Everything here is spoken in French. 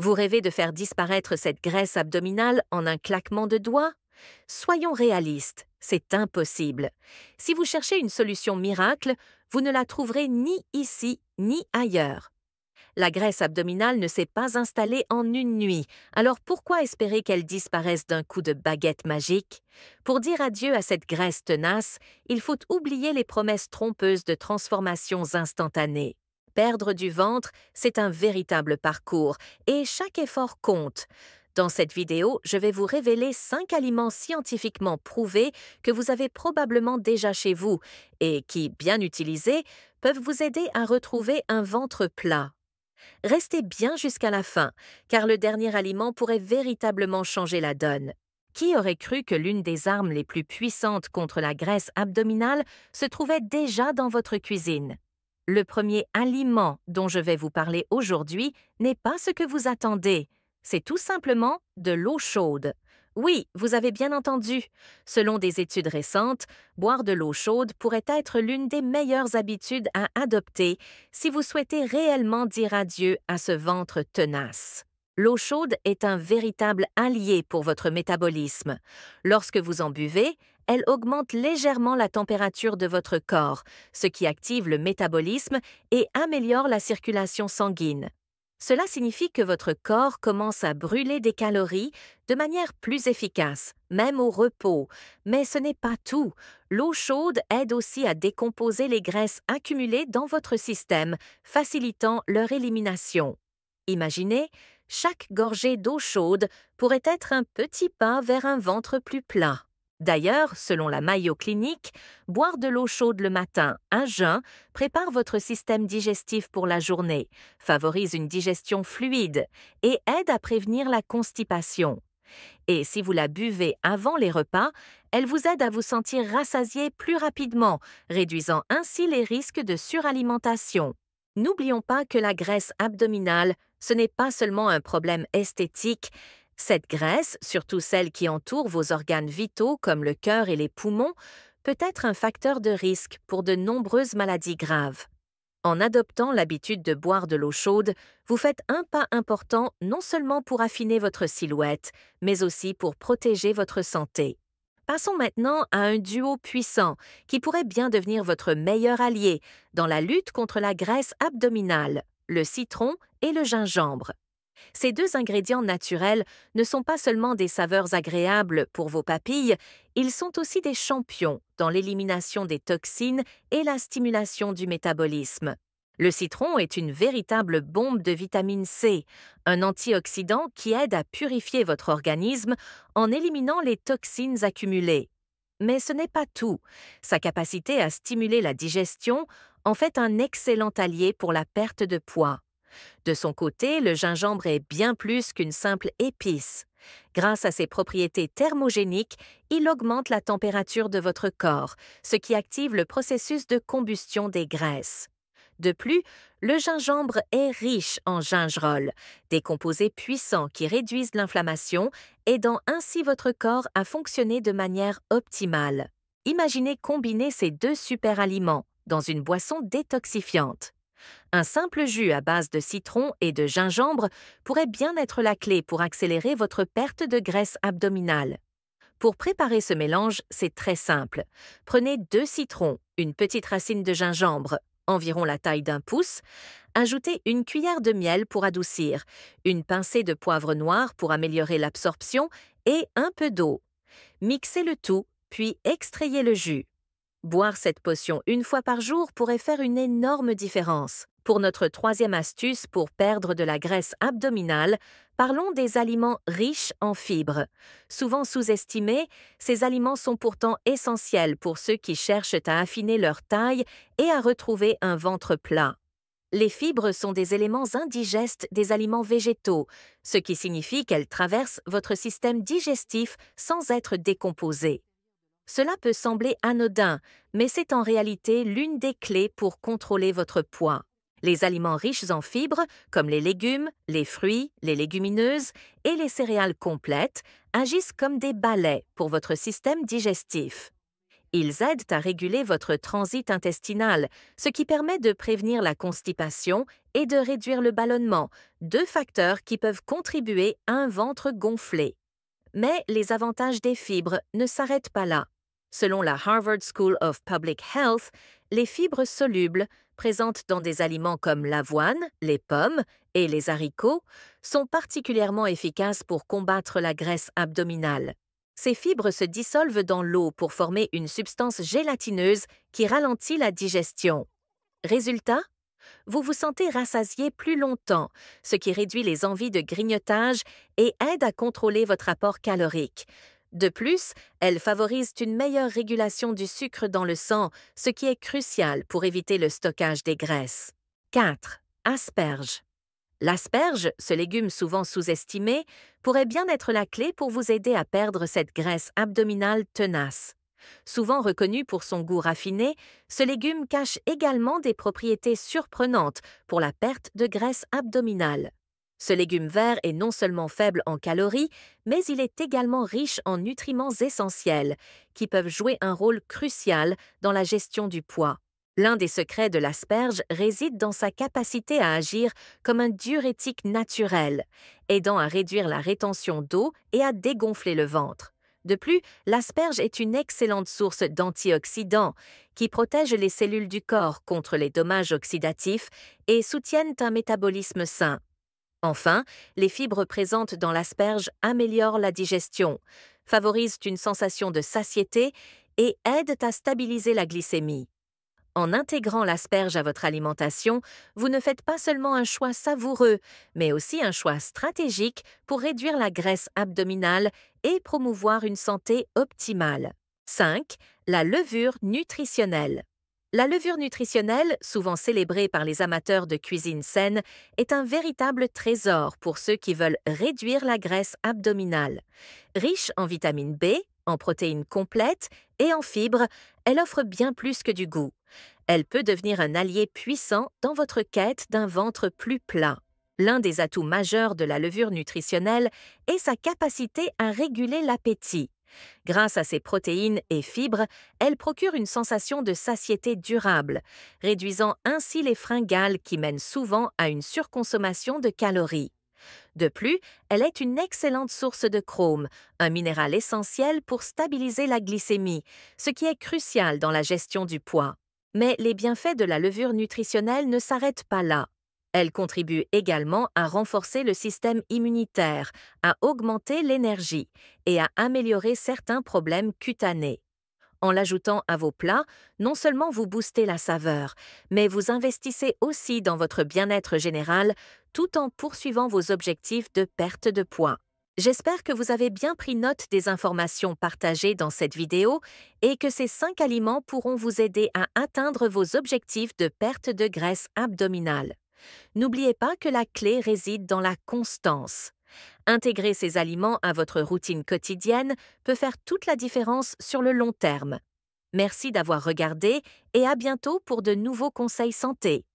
Vous rêvez de faire disparaître cette graisse abdominale en un claquement de doigts? Soyons réalistes, c'est impossible. Si vous cherchez une solution miracle, vous ne la trouverez ni ici ni ailleurs. La graisse abdominale ne s'est pas installée en une nuit, alors pourquoi espérer qu'elle disparaisse d'un coup de baguette magique? Pour dire adieu à cette graisse tenace, il faut oublier les promesses trompeuses de transformations instantanées. Perdre du ventre, c'est un véritable parcours, et chaque effort compte. Dans cette vidéo, je vais vous révéler 5 aliments scientifiquement prouvés que vous avez probablement déjà chez vous et qui, bien utilisés, peuvent vous aider à retrouver un ventre plat. Restez bien jusqu'à la fin, car le dernier aliment pourrait véritablement changer la donne. Qui aurait cru que l'une des armes les plus puissantes contre la graisse abdominale se trouvait déjà dans votre cuisine? Le premier aliment dont je vais vous parler aujourd'hui n'est pas ce que vous attendez. C'est tout simplement de l'eau chaude. Oui, vous avez bien entendu. Selon des études récentes, boire de l'eau chaude pourrait être l'une des meilleures habitudes à adopter si vous souhaitez réellement dire adieu à ce ventre tenace. L'eau chaude est un véritable allié pour votre métabolisme. Lorsque vous en buvez, elle augmente légèrement la température de votre corps, ce qui active le métabolisme et améliore la circulation sanguine. Cela signifie que votre corps commence à brûler des calories de manière plus efficace, même au repos. Mais ce n'est pas tout. L'eau chaude aide aussi à décomposer les graisses accumulées dans votre système, facilitant leur élimination. Imaginez, chaque gorgée d'eau chaude pourrait être un petit pas vers un ventre plus plat. D'ailleurs, selon la Mayo Clinic, boire de l'eau chaude le matin, à jeun, prépare votre système digestif pour la journée, favorise une digestion fluide et aide à prévenir la constipation. Et si vous la buvez avant les repas, elle vous aide à vous sentir rassasié plus rapidement, réduisant ainsi les risques de suralimentation. N'oublions pas que la graisse abdominale, ce n'est pas seulement un problème esthétique. Cette graisse, surtout celle qui entoure vos organes vitaux comme le cœur et les poumons, peut être un facteur de risque pour de nombreuses maladies graves. En adoptant l'habitude de boire de l'eau chaude, vous faites un pas important non seulement pour affiner votre silhouette, mais aussi pour protéger votre santé. Passons maintenant à un duo puissant qui pourrait bien devenir votre meilleur allié dans la lutte contre la graisse abdominale, le citron et le gingembre. Ces deux ingrédients naturels ne sont pas seulement des saveurs agréables pour vos papilles, ils sont aussi des champions dans l'élimination des toxines et la stimulation du métabolisme. Le citron est une véritable bombe de vitamine C, un antioxydant qui aide à purifier votre organisme en éliminant les toxines accumulées. Mais ce n'est pas tout. Sa capacité à stimuler la digestion en fait un excellent allié pour la perte de poids. De son côté, le gingembre est bien plus qu'une simple épice. Grâce à ses propriétés thermogéniques, il augmente la température de votre corps, ce qui active le processus de combustion des graisses. De plus, le gingembre est riche en gingerol, des composés puissants qui réduisent l'inflammation, aidant ainsi votre corps à fonctionner de manière optimale. Imaginez combiner ces deux super aliments dans une boisson détoxifiante. Un simple jus à base de citron et de gingembre pourrait bien être la clé pour accélérer votre perte de graisse abdominale. Pour préparer ce mélange, c'est très simple. Prenez 2 citrons, une petite racine de gingembre, environ la taille d'un pouce, ajoutez une cuillère de miel pour adoucir, une pincée de poivre noir pour améliorer l'absorption et un peu d'eau. Mixez le tout, puis extrayez le jus. Boire cette potion une fois par jour pourrait faire une énorme différence. Pour notre troisième astuce pour perdre de la graisse abdominale, parlons des aliments riches en fibres. Souvent sous-estimés, ces aliments sont pourtant essentiels pour ceux qui cherchent à affiner leur taille et à retrouver un ventre plat. Les fibres sont des éléments indigestes des aliments végétaux, ce qui signifie qu'elles traversent votre système digestif sans être décomposées. Cela peut sembler anodin, mais c'est en réalité l'une des clés pour contrôler votre poids. Les aliments riches en fibres, comme les légumes, les fruits, les légumineuses et les céréales complètes, agissent comme des balais pour votre système digestif. Ils aident à réguler votre transit intestinal, ce qui permet de prévenir la constipation et de réduire le ballonnement, deux facteurs qui peuvent contribuer à un ventre gonflé. Mais les avantages des fibres ne s'arrêtent pas là. Selon la Harvard School of Public Health, les fibres solubles, présentes dans des aliments comme l'avoine, les pommes et les haricots, sont particulièrement efficaces pour combattre la graisse abdominale. Ces fibres se dissolvent dans l'eau pour former une substance gélatineuse qui ralentit la digestion. Résultat? Vous vous sentez rassasié plus longtemps, ce qui réduit les envies de grignotage et aide à contrôler votre apport calorique. De plus, elles favorisent une meilleure régulation du sucre dans le sang, ce qui est crucial pour éviter le stockage des graisses. 4. Asperges. L'asperge, ce légume souvent sous-estimé, pourrait bien être la clé pour vous aider à perdre cette graisse abdominale tenace. Souvent reconnu pour son goût raffiné, ce légume cache également des propriétés surprenantes pour la perte de graisse abdominale. Ce légume vert est non seulement faible en calories, mais il est également riche en nutriments essentiels, qui peuvent jouer un rôle crucial dans la gestion du poids. L'un des secrets de l'asperge réside dans sa capacité à agir comme un diurétique naturel, aidant à réduire la rétention d'eau et à dégonfler le ventre. De plus, l'asperge est une excellente source d'antioxydants qui protègent les cellules du corps contre les dommages oxydatifs et soutiennent un métabolisme sain. Enfin, les fibres présentes dans l'asperge améliorent la digestion, favorisent une sensation de satiété et aident à stabiliser la glycémie. En intégrant l'asperge à votre alimentation, vous ne faites pas seulement un choix savoureux, mais aussi un choix stratégique pour réduire la graisse abdominale et promouvoir une santé optimale. 5. La levure nutritionnelle. La levure nutritionnelle, souvent célébrée par les amateurs de cuisine saine, est un véritable trésor pour ceux qui veulent réduire la graisse abdominale. Riche en vitamine B, en protéines complètes et en fibres, elle offre bien plus que du goût. Elle peut devenir un allié puissant dans votre quête d'un ventre plus plat. L'un des atouts majeurs de la levure nutritionnelle est sa capacité à réguler l'appétit. Grâce à ses protéines et fibres, elle procure une sensation de satiété durable, réduisant ainsi les fringales qui mènent souvent à une surconsommation de calories. De plus, elle est une excellente source de chrome, un minéral essentiel pour stabiliser la glycémie, ce qui est crucial dans la gestion du poids. Mais les bienfaits de la levure nutritionnelle ne s'arrêtent pas là. Elle contribue également à renforcer le système immunitaire, à augmenter l'énergie et à améliorer certains problèmes cutanés. En l'ajoutant à vos plats, non seulement vous boostez la saveur, mais vous investissez aussi dans votre bien-être général tout en poursuivant vos objectifs de perte de poids. J'espère que vous avez bien pris note des informations partagées dans cette vidéo et que ces 5 aliments pourront vous aider à atteindre vos objectifs de perte de graisse abdominale. N'oubliez pas que la clé réside dans la constance. Intégrer ces aliments à votre routine quotidienne peut faire toute la différence sur le long terme. Merci d'avoir regardé et à bientôt pour de nouveaux conseils santé.